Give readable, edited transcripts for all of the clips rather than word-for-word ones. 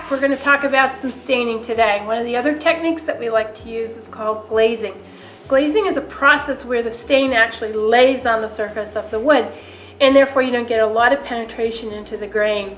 back. We're going to talk about some staining today. One of the other techniques that we like to use is called glazing. Glazing is a process where the stain actually lays on the surface of the wood, and therefore you don't get a lot of penetration into the grain.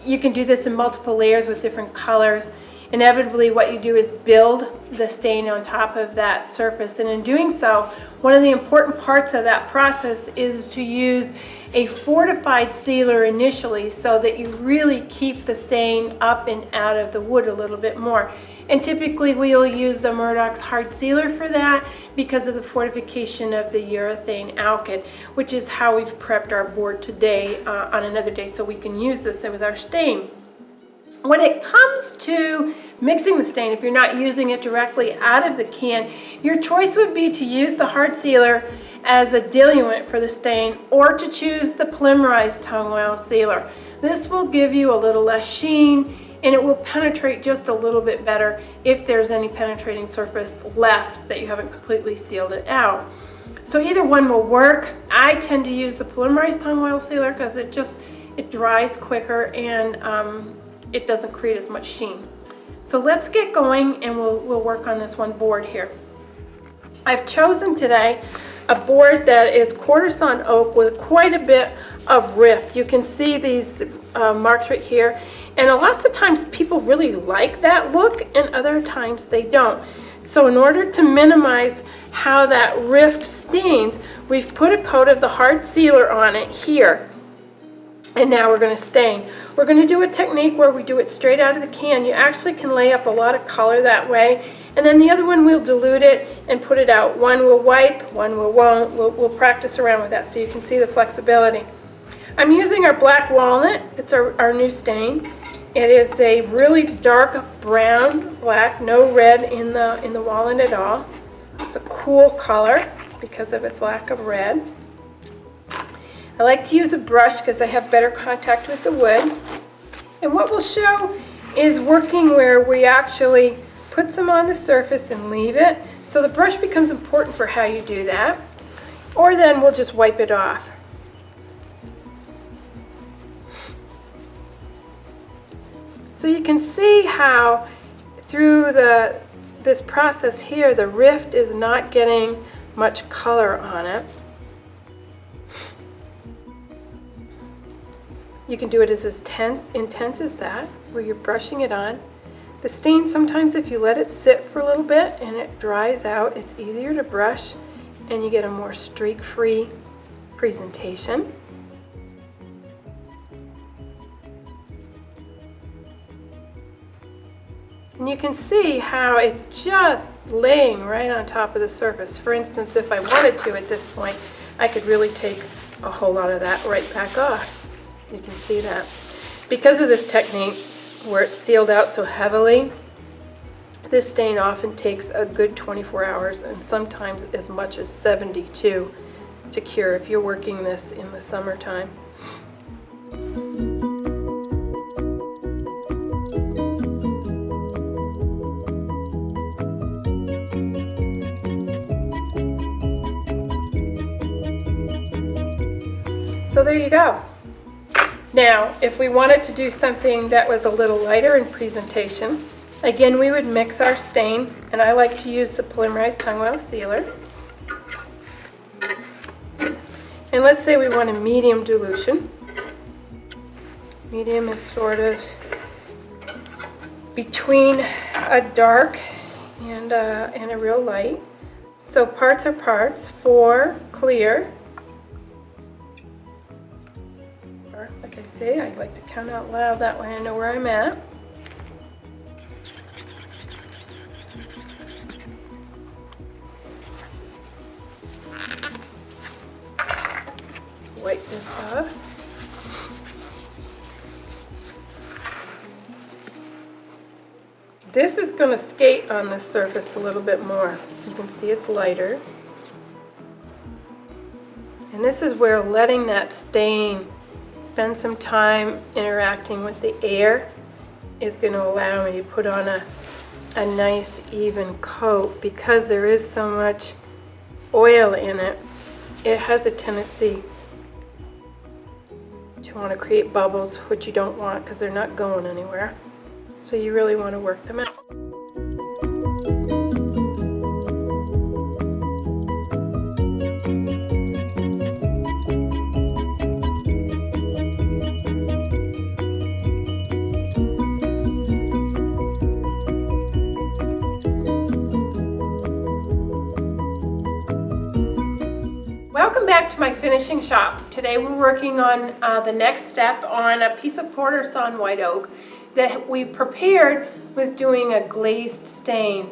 You can do this in multiple layers with different colors. Inevitably, what you do is build the stain on top of that surface, and in doing so, one of the important parts of that process is to use a fortified sealer initially so that you really keep the stain up and out of the wood a little bit more. And typically we'll use the Murdoch's hard sealer for that because of the fortification of the urethane alkyd, which is how we've prepped our board today on another day so we can use this with our stain. When it comes to mixing the stain, if you're not using it directly out of the can, your choice would be to use the hard sealer as a diluent for the stain, or to choose the polymerized tongue oil sealer. This will give you a little less sheen, and it will penetrate just a little bit better if there's any penetrating surface left that you haven't completely sealed it out. So either one will work. I tend to use the polymerized tongue oil sealer because it dries quicker and it doesn't create as much sheen. So let's get going and we'll work on this one board here. I've chosen today a board that is quarter-sawn oak with quite a bit of rift. You can see these marks right here, and lots of times people really like that look and other times they don't. So in order to minimize how that rift stains, we've put a coat of the hard sealer on it here, and now we're going to stain. We're going to do a technique where we do it straight out of the can. You actually can lay up a lot of color that way, and then the other one we'll dilute it and put it out. One will wipe, one we won't. We'll practice around with that so you can see the flexibility. I'm using our black walnut. It's our new stain. It is a really dark brown black, no red in the walnut at all. It's a cool color because of its lack of red. I like to use a brush because I have better contact with the wood. And what we'll show is working where we actually put some on the surface and leave it. So the brush becomes important for how you do that. Or then we'll just wipe it off. So you can see how through this process here, the rift is not getting much color on it. You can do it as intense as that, where you're brushing it on. The stain, sometimes if you let it sit for a little bit and it dries out, it's easier to brush and you get a more streak-free presentation. And you can see how it's just laying right on top of the surface. For instance, if I wanted to at this point, I could really take a whole lot of that right back off. You can see that. Because of this technique, where it's sealed out so heavily, this stain often takes a good 24 hours and sometimes as much as 72 to cure if you're working this in the summertime. So there you go. Now, if we wanted to do something that was a little lighter in presentation, again, we would mix our stain, and I like to use the polymerized tongue oil sealer. And let's say we want a medium dilution. Medium is sort of between a dark and a real light. So parts are parts for clear. Like I say, I like to count out loud, that way I know where I'm at. Wipe this off. This is going to skate on the surface a little bit more. You can see it's lighter. And this is where letting that stain spend some time interacting with the air is going to allow me to put on a nice even coat. Because there is so much oil in it, it has a tendency to want to create bubbles, which you don't want because they're not going anywhere. So you really want to work them out. Welcome back to my finishing shop. Today we're working on the next step on a piece of quarter sawn white oak that we prepared with doing a glazed stain.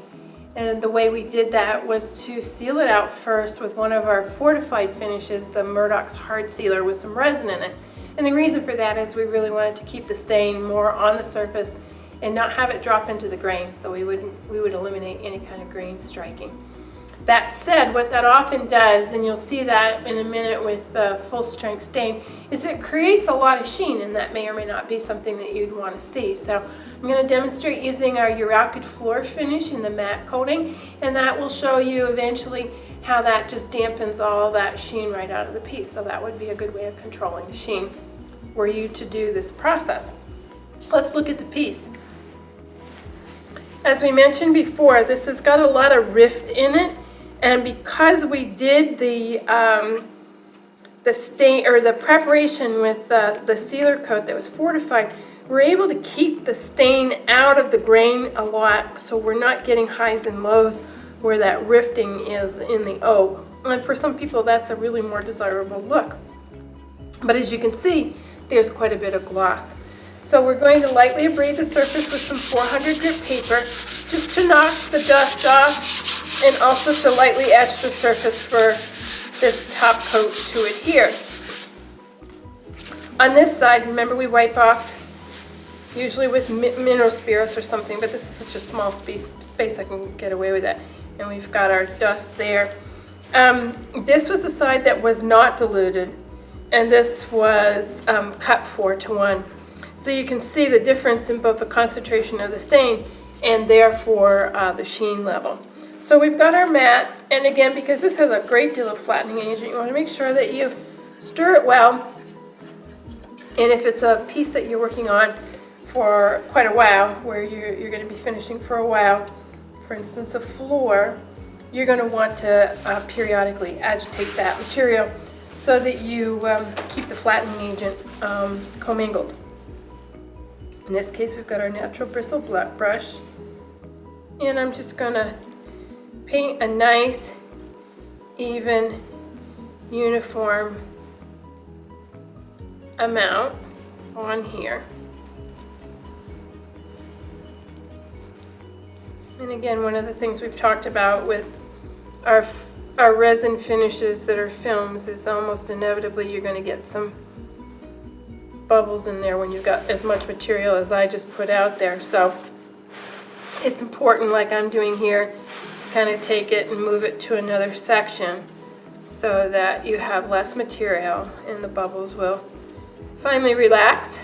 And the way we did that was to seal it out first with one of our fortified finishes, the Murdoch's Hard Sealer, with some resin in it. And the reason for that is we really wanted to keep the stain more on the surface and not have it drop into the grain, so we would eliminate any kind of grain striking. That said, what that often does, and you'll see that in a minute with the full strength stain, is it creates a lot of sheen, and that may or may not be something that you'd want to see. So I'm going to demonstrate using our Uralkid floor finish in the matte coating, and that will show you eventually how that just dampens all that sheen right out of the piece. So that would be a good way of controlling the sheen were you to do this process. Let's look at the piece. As we mentioned before, this has got a lot of rift in it. And because we did the stain or the preparation with the sealer coat that was fortified, we're able to keep the stain out of the grain a lot, so we're not getting highs and lows where that rifting is in the oak. And for some people, that's a really more desirable look. But as you can see, there's quite a bit of gloss. So we're going to lightly abrade the surface with some 400 grit paper just to knock the dust off, and also to lightly etch the surface for this top coat to adhere. On this side, remember we wipe off usually with mineral spirits or something, but this is such a small space I can get away with that. And we've got our dust there. This was the side that was not diluted, and this was cut 4:1. So you can see the difference in both the concentration of the stain and therefore the sheen level. So we've got our mat, and again, because this has a great deal of flattening agent, you want to make sure that you stir it well. And if it's a piece that you're working on for quite a while, where you're going to be finishing for a while, for instance a floor, you're going to want to periodically agitate that material so that you keep the flattening agent commingled. In this case, we've got our natural bristle brush, and I'm just going to paint a nice, even, uniform amount on here. And again, one of the things we've talked about with our resin finishes that are films is almost inevitably you're going to get some bubbles in there when you've got as much material as I just put out there. So it's important, like I'm doing here, to kind of take it and move it to another section so that you have less material and the bubbles will finally relax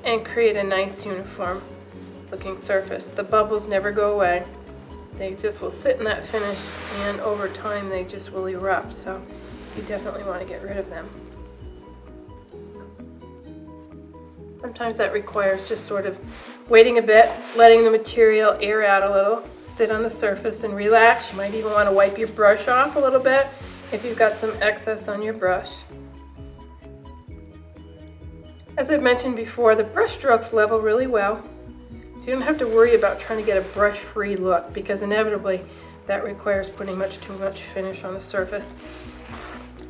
and create a nice uniform looking surface. The bubbles never go away. They just will sit in that finish, and over time they just will erupt. So you definitely want to get rid of them. Sometimes that requires just sort of waiting a bit, letting the material air out a little, sit on the surface and relax. You might even want to wipe your brush off a little bit if you've got some excess on your brush. As I've mentioned before, the brush strokes level really well, so you don't have to worry about trying to get a brush-free look, because inevitably that requires putting too much finish on the surface.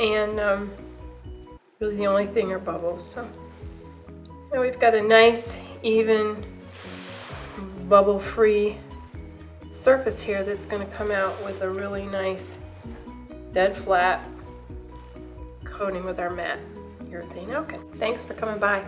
And really the only thing are bubbles. So now we've got a nice, even, bubble-free surface here that's going to come out with a really nice, dead flat coating with our matte urethane. Okay, thanks for coming by.